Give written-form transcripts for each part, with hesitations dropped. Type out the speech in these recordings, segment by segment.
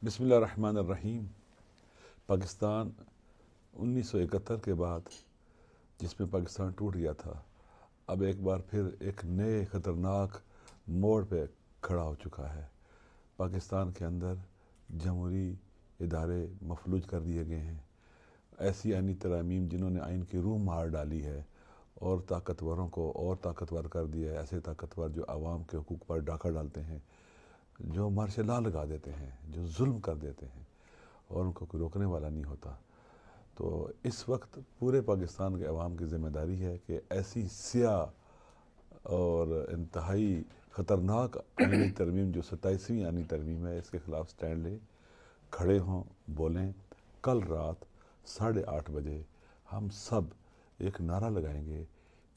بسم اللہ الرحمن الرحیم۔ پاکستان 1971 کے بعد جس میں پاکستان ٹوٹ گیا تھا، اب ایک بار پھر ایک نئے خطرناک موڑ پہ کھڑا ہو چکا ہے۔ پاکستان کے اندر جمہوری ادارے مفلوج کر دیے گئے ہیں۔ ایسی آئینی ترامیم جنہوں نے آئین کی روح مار ڈالی ہے اور طاقتوروں کو اور طاقتور کر دیا ہے، ایسے طاقتور جو عوام کے حقوق پر ڈاکہ ڈالتے ہیں، جو مارشل لا لگا دیتے ہیں، جو ظلم کر دیتے ہیں اور ان کو کوئی روکنے والا نہیں ہوتا۔ تو اس وقت پورے پاکستان کے عوام کی ذمہ داری ہے کہ ایسی سیاہ اور انتہائی خطرناک آئینی ترمیم جو 27ویں آئینی ترمیم ہے، اس کے خلاف سٹینڈ لیں، کھڑے ہوں، بولیں۔ کل رات 8:30 بجے ہم سب ایک نعرہ لگائیں گے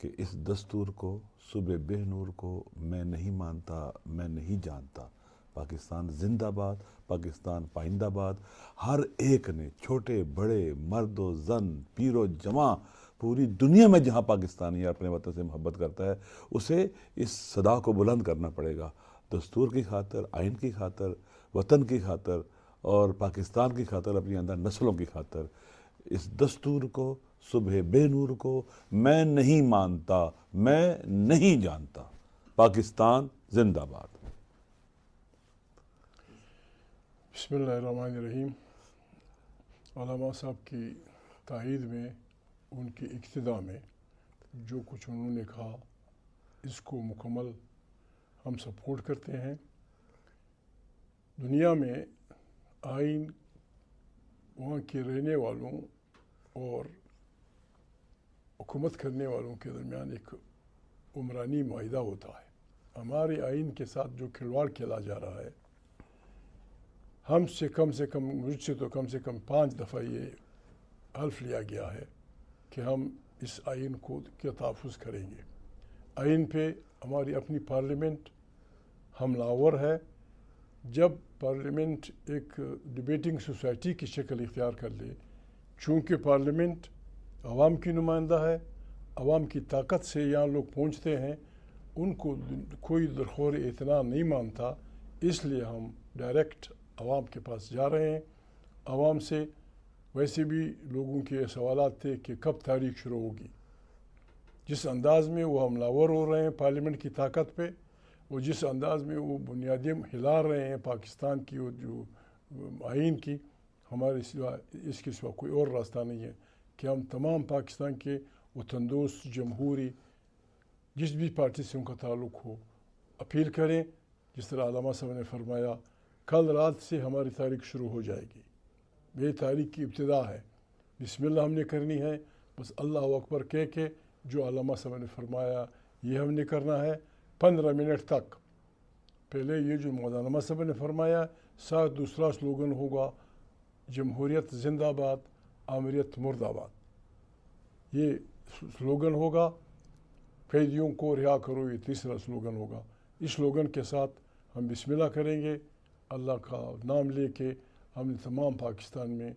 کہ اس دستور کو، صبح بے نور کو میں نہیں مانتا، میں نہیں جانتا۔ پاکستان زندہ باد، پاکستان پائندہ باد۔ ہر ایک نے، چھوٹے بڑے، مرد و زن، پیر و جوان، پوری دنیا میں جہاں پاکستانی اپنے وطن سے محبت کرتا ہے، اسے اس صدا کو بلند کرنا پڑے گا۔ دستور کی خاطر، آئین کی خاطر، وطن کی خاطر اور پاکستان کی خاطر، اپنی اندر نسلوں کی خاطر۔ اس دستور کو، صبح بے نور کو میں نہیں مانتا، میں نہیں جانتا۔ پاکستان زندہ باد۔ بسم اللہ الرحمن الرحیم۔ علامہ صاحب کی تائید میں، ان کی اقتداء میں جو کچھ انہوں نے کہا، اس کو مکمل ہم سپورٹ کرتے ہیں۔ دنیا میں آئین وہاں کے رہنے والوں اور حکومت کرنے والوں کے درمیان ایک عمرانی معاہدہ ہوتا ہے۔ ہمارے آئین کے ساتھ جو کھلواڑ کھیلا جا رہا ہے، ہم سے کم مجھ سے تو کم سے کم 5 دفعہ یہ حلف لیا گیا ہے کہ ہم اس آئین کو کیا تحفظ کریں گے۔ آئین پہ ہماری اپنی پارلیمنٹ حملہ آور ہے۔ جب پارلیمنٹ ایک ڈیبیٹنگ سوسائٹی کی شکل اختیار کر لے، چونکہ پارلیمنٹ عوام کی نمائندہ ہے، عوام کی طاقت سے یہاں لوگ پہنچتے ہیں، ان کو کوئی درخور اعتنا نہیں مانتا، اس لیے ہم ڈائریکٹ عوام کے پاس جا رہے ہیں۔ عوام سے ویسے بھی لوگوں کے سوالات تھے کہ کب تاریخ شروع ہوگی۔ جس انداز میں وہ حملہ آور ہو رہے ہیں پارلیمنٹ کی طاقت پہ، اور جس انداز میں وہ بنیادیں ہلا رہے ہیں پاکستان کی اور جو آئین کی، ہمارے سوا اس کے سوا کوئی اور راستہ نہیں ہے کہ ہم تمام پاکستان کے وطن دوست جمہوری جس بھی پارٹی سے ان کا تعلق ہو اپیل کریں۔ جس طرح علامہ صاحب نے فرمایا، کل رات سے ہماری تاریخ شروع ہو جائے گی۔ یہ تاریخ کی ابتدا ہے۔ بسم اللہ ہم نے کرنی ہے، بس اللہ اکبر کہہ کے جو علامہ صاحب نے فرمایا یہ ہم نے کرنا ہے 15 منٹ تک۔ پہلے یہ جو مولانا صاحب نے فرمایا، ساتھ دوسرا سلوگن ہوگا جمہوریت زندہ باد، آمریت مرد آباد۔ یہ سلوگن ہوگا۔ قیدیوں کو رہا کرو، یہ تیسرا سلوگن ہوگا۔ اس سلوگن کے ساتھ ہم بسم اللہ کریں گے، اللہ کا نام لے کے۔ ہم نے تمام پاکستان میں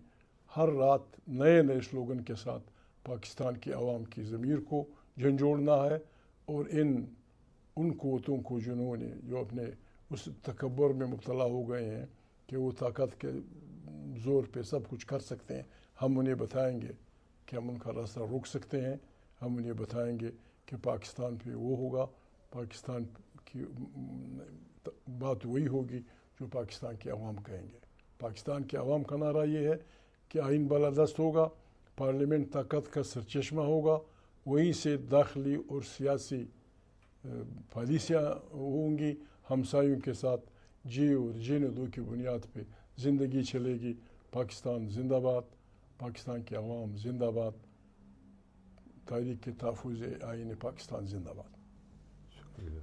ہر رات نئے سلوگن کے ساتھ پاکستان کے عوام کی ضمیر کو جھنجھوڑنا ہے، اور ان قوتوں کو جنہوں نے جو اپنے اس تکبر میں مبتلا ہو گئے ہیں کہ وہ طاقت کے زور پہ سب کچھ کر سکتے ہیں، ہم انہیں بتائیں گے کہ ہم ان کا راستہ روک سکتے ہیں۔ ہم انہیں بتائیں گے کہ پاکستان پہ وہ ہوگا، پاکستان کی بات وہی ہوگی جو پاکستان کے عوام کہیں گے۔ پاکستان کے عوام کا نعرہ یہ ہے کہ آئین بالادست ہوگا، پارلیمنٹ طاقت کا سرچشمہ ہوگا، وہیں سے داخلی اور سیاسی پالیسیاں ہوں گی، ہمسایوں کے ساتھ جی اور جینے دو کی بنیاد پہ زندگی چلے گی۔ پاکستان زندہ باد، پاکستان کے عوام زندہ باد، تاریخ کے تحفظ آئین پاکستان زندہ باد۔ شکریہ۔